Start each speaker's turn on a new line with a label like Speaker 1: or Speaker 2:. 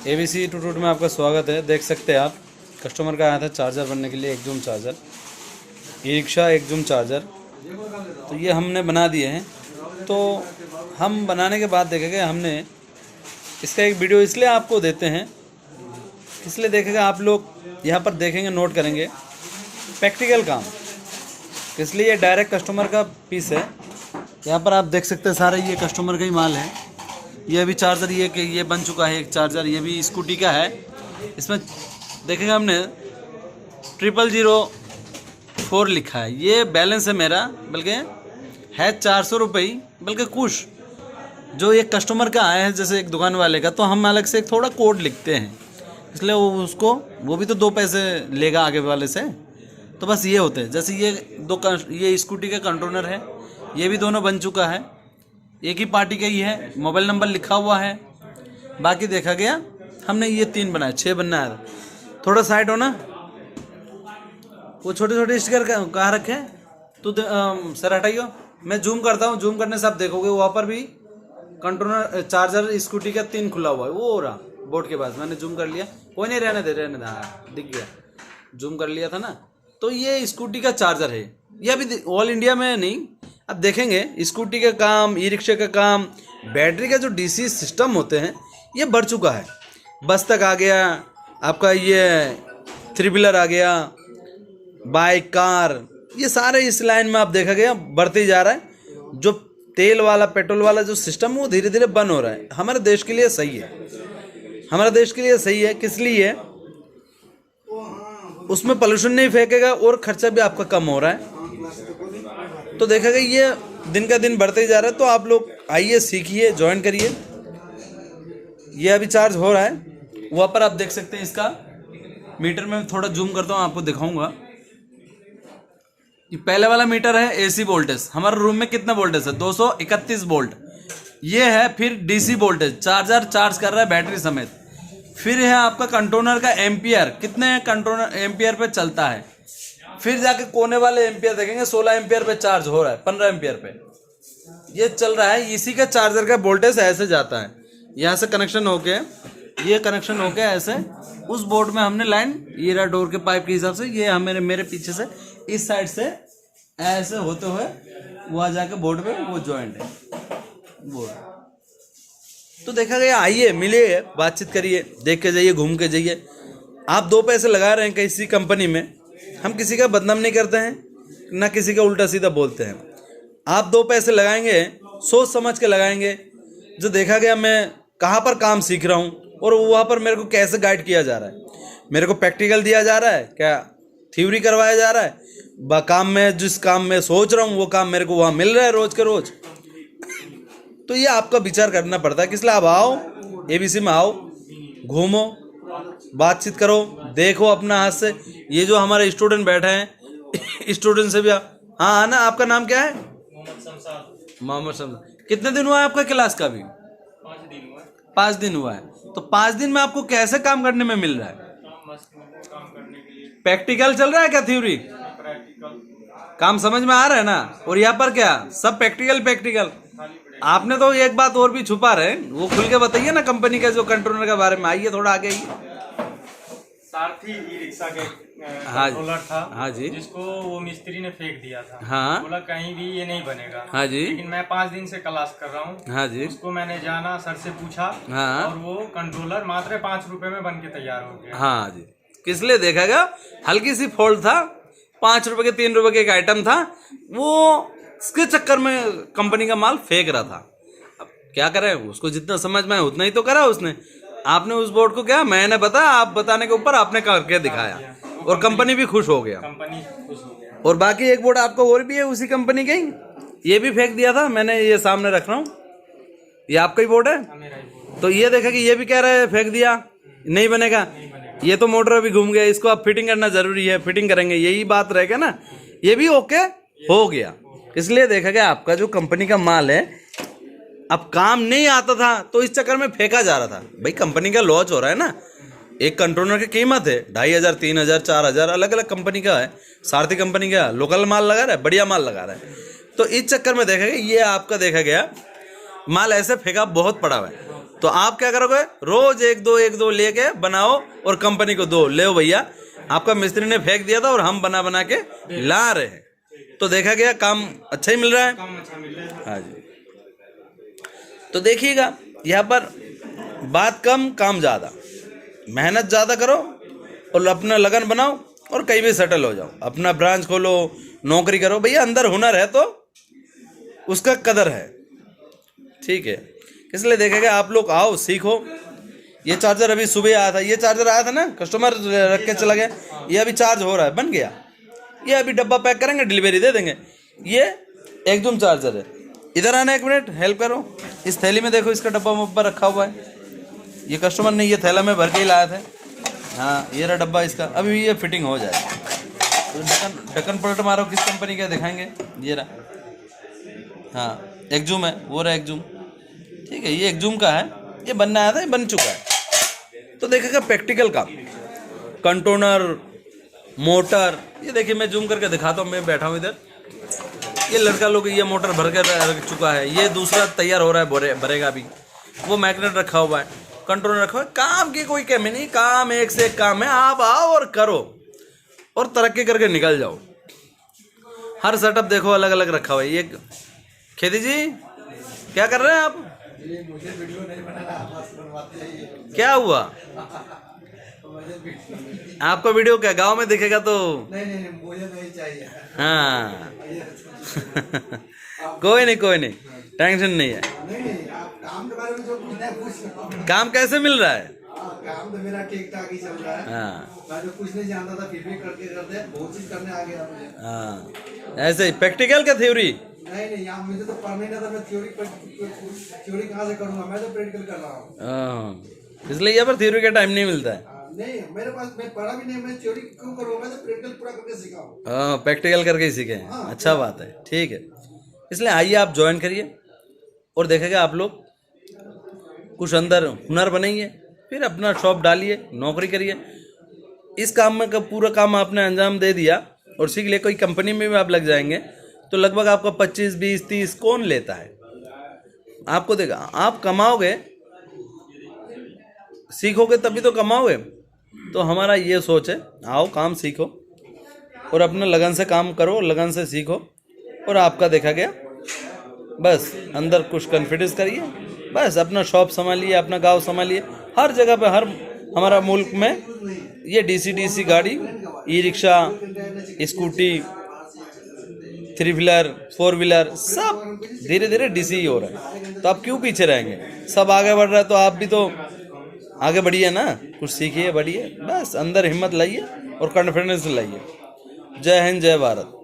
Speaker 1: ABC टूटूट में आपका स्वागत है। देख सकते हैं आप, कस्टमर का आया था चार्जर बनने के लिए, एक जूम चार्जर, ई रिक्शा एक जूम चार्जर। तो ये हमने बना दिए हैं। तो हम बनाने के बाद देखेंगे, हमने इसका एक वीडियो इसलिए आपको देते हैं, इसलिए देखेगा आप लोग यहाँ पर देखेंगे, नोट करेंगे प्रैक्टिकल काम, इसलिए ये डायरेक्ट कस्टमर का पीस है। यहाँ पर आप देख सकते हैं सारा ये कस्टमर का ही माल है। ये अभी चार्जर ये बन चुका है एक चार्जर, ये भी स्कूटी का है। इसमें देखेगा हमने 0004 लिखा है। ये बैलेंस है मेरा, बल्कि है 400 रुपये, बल्कि कुछ जो एक कस्टमर का आया है जैसे एक दुकान वाले का, तो हम अलग से एक थोड़ा कोड लिखते हैं, इसलिए वो भी तो 2 पैसे लेगा आगे वाले से। तो बस ये होते हैं। जैसे ये स्कूटी का कंट्रोलर है, ये भी दोनों बन चुका है, एक ही पार्टी का ही है, मोबाइल नंबर लिखा हुआ है। बाकी देखा गया हमने ये 3 बनाए, 6 बनना है। थोड़ा साइड हो ना, वो छोटे छोटे स्टिकर कहाँ रखे तो सर हटाइयो, मैं जूम करता हूँ। जूम करने से आप देखोगे वहाँ पर भी कंट्रोलर चार्जर स्कूटी का 3 खुला हुआ है, वो हो रहा बोर्ड के पास। मैंने जूम कर लिया, कोई नहीं, रहने दे, हाँ दिख गया, जूम कर लिया था ना। तो ये स्कूटी का चार्जर है। ये अभी ऑल इंडिया में नहीं, अब देखेंगे स्कूटी का काम, ई रिक्शा का काम, बैटरी का जो डीसी सिस्टम होते हैं ये बढ़ चुका है। बस तक आ गया आपका, ये 3 व्हीलर आ गया, बाइक, कार, ये सारे इस लाइन में आप देखा गया बढ़ते ही जा रहा है। जो तेल वाला, पेट्रोल वाला जो सिस्टम है वो धीरे धीरे बंद हो रहा है। हमारे देश के लिए सही है, हमारे देश के लिए सही है। किस लिए? उसमें पोल्यूशन नहीं फेंकेगा और खर्चा भी आपका कम हो रहा है। तो देखा गया ये दिन का दिन बढ़ते ही जा रहा है। तो आप लोग आइए, सीखिए, ज्वाइन करिए। ये अभी चार्ज हो रहा है, वहाँ पर आप देख सकते हैं। इसका मीटर में थोड़ा जूम करता हूँ, आपको दिखाऊंगा। ये पहले वाला मीटर है AC वोल्टेज, हमारे रूम में कितना वोल्टेज है 231 वोल्ट। ये है फिर DC वोल्टेज, चार्जर चार्ज कर रहा है बैटरी समेत। फिर है आपका कंट्रोलर का एम्पियर, कितने कंट्रोलर एम्पियर पे चलता है। फिर जाके कोने वाले एम्पियर देखेंगे, 16 एम्पियर पे चार्ज हो रहा है, 15 एम्पियर पे ये चल रहा है। इसी का चार्जर का वोल्टेज ऐसे जाता है, यहाँ से कनेक्शन होके, ये कनेक्शन होके ऐसे उस बोर्ड में हमने लाइन, ये रहा डोर के पाइप के हिसाब से, ये हमें मेरे पीछे से इस साइड से ऐसे होते हुए वहाँ जाके बोर्ड पे वो जॉइंट है बोर्ड। तो देखा गया, आइए, मिलिए, बातचीत करिए, देख के जाइए, घूम के जाइए। आप 2 पैसे लगा रहे हैं किसी कंपनी में, हम किसी का बदनाम नहीं करते हैं, ना किसी का उल्टा सीधा बोलते हैं। आप 2 पैसे लगाएंगे, सोच समझ के लगाएंगे। जो देखा गया, मैं कहाँ पर काम सीख रहा हूँ और वहाँ पर मेरे को कैसे गाइड किया जा रहा है, मेरे को प्रैक्टिकल दिया जा रहा है, क्या थ्योरी करवाया जा रहा है, काम में जिस काम में सोच रहा हूँ वो काम मेरे को वहाँ मिल रहा है रोज के रोज। तो ये आपका विचार करना पड़ता है। किस लिए आप आओ, ABC में आओ, घूमो, बातचीत करो, देखो अपना हाथ से। ये जो हमारे स्टूडेंट बैठे हैं, स्टूडेंट से भी हाँ ना, आपका नाम क्या है? मोहम्मद शमशाद। कितने दिन हुआ है आपका क्लास का? भी 5 दिन हुआ है। तो 5 दिन में आपको कैसे काम करने में मिल रहा है? प्रैक्टिकल चल रहा है क्या, थ्योरी? काम समझ में आ रहा है ना? और यहाँ पर क्या सब प्रैक्टिकल। आपने तो एक बात और भी छुपा रहे, वो खुल के बताइए ना, कंपनी का जो कंट्रोलर के बारे में। आइए थोड़ा आगे आइए।
Speaker 2: सारथी ई रिक्शा के
Speaker 1: हाँ
Speaker 2: कंट्रोलर था,
Speaker 1: हाँ जी,
Speaker 2: जिसको वो मिस्त्री ने फेंक दिया था।
Speaker 1: हाँ,
Speaker 2: बोला कहीं भी ये नहीं बनेगा।
Speaker 1: हाँ जी,
Speaker 2: लेकिन मैं 5 दिन से क्लास कर रहा हूँ।
Speaker 1: हाँ जी,
Speaker 2: उसको मैंने जाना, सर से पूछा,
Speaker 1: हाँ,
Speaker 2: और वो कंट्रोलर मात्र 5 रुपए में बन के तैयार हो गया।
Speaker 1: हाँ जी। किस लिए? देखा गया हल्की सी फॉल्ट था, 5 रुपए के 3 रुपए के एक आइटम था, वो इसके चक्कर में कंपनी का माल फेंक रहा था। अब क्या करे, उसको जितना समझ में आया उतना ही तो करा उसने। आपने उस बोर्ड को क्या, मैंने बताया, आप बताने के ऊपर आपने करके दिखाया, और कंपनी भी खुश हो गया।
Speaker 2: कंपनी खुश हो गया।
Speaker 1: और बाकी एक बोर्ड आपको और भी है उसी कंपनी का ही, ये भी फेंक दिया था मैंने, ये सामने रख रहा हूँ, ये आपका ही बोर्ड है। तो ये देखा कि ये भी कह रहे फेंक दिया, नहीं बनेगा। ये तो मोटर अभी घूम गया, इसको अब फिटिंग करना जरूरी है, फिटिंग करेंगे, यही बात रहेगा ना। ये भी ओके हो गया। इसलिए देखा गया आपका जो कंपनी का माल है, अब काम नहीं आता था तो इस चक्कर में फेंका जा रहा था। भाई कंपनी का लॉस हो रहा है ना। एक कंट्रोलर की कीमत है 2500, 3000, 4000, अलग अलग कंपनी का है। सारथी कंपनी का लोकल माल लगा रहा है, बढ़िया माल लगा रहा है। तो इस चक्कर में देखा गया, ये आपका देखा गया माल ऐसे फेंका बहुत पड़ा हुआ है। तो आप क्या करोगे, रोज एक दो लेके बनाओ और कंपनी को दो, ले भैया आपका मिस्त्री ने फेंक दिया था और हम बना बना के ला रहे हैं। तो देखा गया काम अच्छा ही मिल रहा है।
Speaker 2: काम अच्छा मिल रहा है।
Speaker 1: हाँ जी, तो देखिएगा यहाँ पर बात कम काम ज़्यादा, मेहनत ज़्यादा करो और अपना लगन बनाओ और कहीं भी सेटल हो जाओ, अपना ब्रांच खोलो, नौकरी करो। भैया अंदर हुनर है तो उसका कदर है, ठीक है। इसलिए देखेगा आप लोग आओ सीखो। ये चार्जर अभी सुबह आया था, ये चार्जर आया था ना, कस्टमर रख के चला गया, ये अभी चार्ज हो रहा है, बन गया। ये अभी डब्बा पैक करेंगे, डिलीवरी दे देंगे। ये एकदम चार्जर है। इधर आना, 1 मिनट हेल्प करो। इस थैली में देखो, इसका डब्बा वब्बा रखा हुआ है। ये कस्टमर ने ये थैला में भर के ही लाया था। हाँ, ये रहा डब्बा इसका, अभी ये फिटिंग हो जाएगा। तो ढक्कन पलट मारो, किस कंपनी का दिखाएंगे। ये रहा, हाँ एक्जूम है, वो रहा एक्जूम, ठीक है। ये एक्जूम का है, ये बनना आया था, ये बन चुका है। तो देखेगा प्रैक्टिकल काम, कंट्रोलर, मोटर। ये देखिए मैं जूम करके दिखाता हूँ, मैं बैठा हूँ इधर। ये लड़का लोग ये मोटर भर कर रख चुका है, ये दूसरा तैयार हो रहा है, भरेगा अभी। वो मैग्नेट रखा हुआ है, कंट्रोलर रखा हुआ है। काम की कोई कमी नहीं, काम एक से एक काम है। आप आओ और करो और तरक्की करके निकल जाओ। हर सेटअप देखो अलग अलग रखा हुआ है। ये खेती जी क्या कर रहे हैं आप?
Speaker 3: मुझे वीडियो नहीं बनाना, बस बनवाते हैं।
Speaker 1: क्या हुआ? आपका वीडियो क्या गांव में दिखेगा तो?
Speaker 3: नहीं मुझे नहीं चाहिए।
Speaker 1: हाँ कोई नहीं, टेंशन नहीं है।
Speaker 3: नहीं आप काम के बारे में जो पूछना है पूछ।
Speaker 1: काम कैसे मिल रहा है?
Speaker 3: काम तो मेरा ठीक ठाक ही चल रहा है।
Speaker 1: हाँ,
Speaker 3: मैं जो कुछ नहीं जानता था फिर भी करते बहुत चीज करने आ गया मुझे।
Speaker 1: हाँ, ऐसे ही प्रैक्टिकल का थ्योरी।
Speaker 3: नहीं यहाँ मुझे तो पढ़ना ही था, मैं थ्योरी कहाँ से करूँगा, मैं तो प्रैक्टिकल कर रहा हूँ।
Speaker 1: इसलिए यहाँ पर थ्योरी का टाइम नहीं मिलता है।
Speaker 3: नहीं मेरे पास, मैं पढ़ा भी नहीं, मैं थ्योरी क्यों करूँगा, मैं तो प्रैक्टिकल पूरा करके सीखा हूँ।
Speaker 1: हाँ, प्रैक्टिकल करके ही सीखे हैं। अच्छा बात है, ठीक है। इसलिए आइए आप ज्वाइन करिए और देखेगा आप लोग कुछ अंदर हुनर बनाइए, फिर अपना शॉप डालिए, नौकरी करिए। इस काम में का पूरा काम आपने अंजाम दे दिया और सीख लिया, कोई कंपनी में भी आप लग जाएंगे तो लगभग आपका 25, 20, 30 कौन लेता है? आपको देगा, आप कमाओगे, सीखोगे तभी तो कमाओगे। तो हमारा ये सोच है, आओ काम सीखो और अपना लगन से काम करो, लगन से सीखो और आपका देखा गया बस अंदर कुछ कॉन्फिडेंस करिए, बस अपना शॉप संभालिए, अपना गांव संभालिए। हर जगह पे, हर हमारा मुल्क में ये डीसी गाड़ी, e rickshaw, scooty, 3 wheeler, 4 wheeler सब धीरे धीरे डीसी ही हो रहा है। तो आप क्यों पीछे रहेंगे? सब आगे बढ़ रहा है तो आप भी तो आगे बढ़िए ना, कुछ सीखिए, बढ़िए। बस अंदर हिम्मत लाइए और कॉन्फिडेंस लाइए। जय हिंद, जय भारत।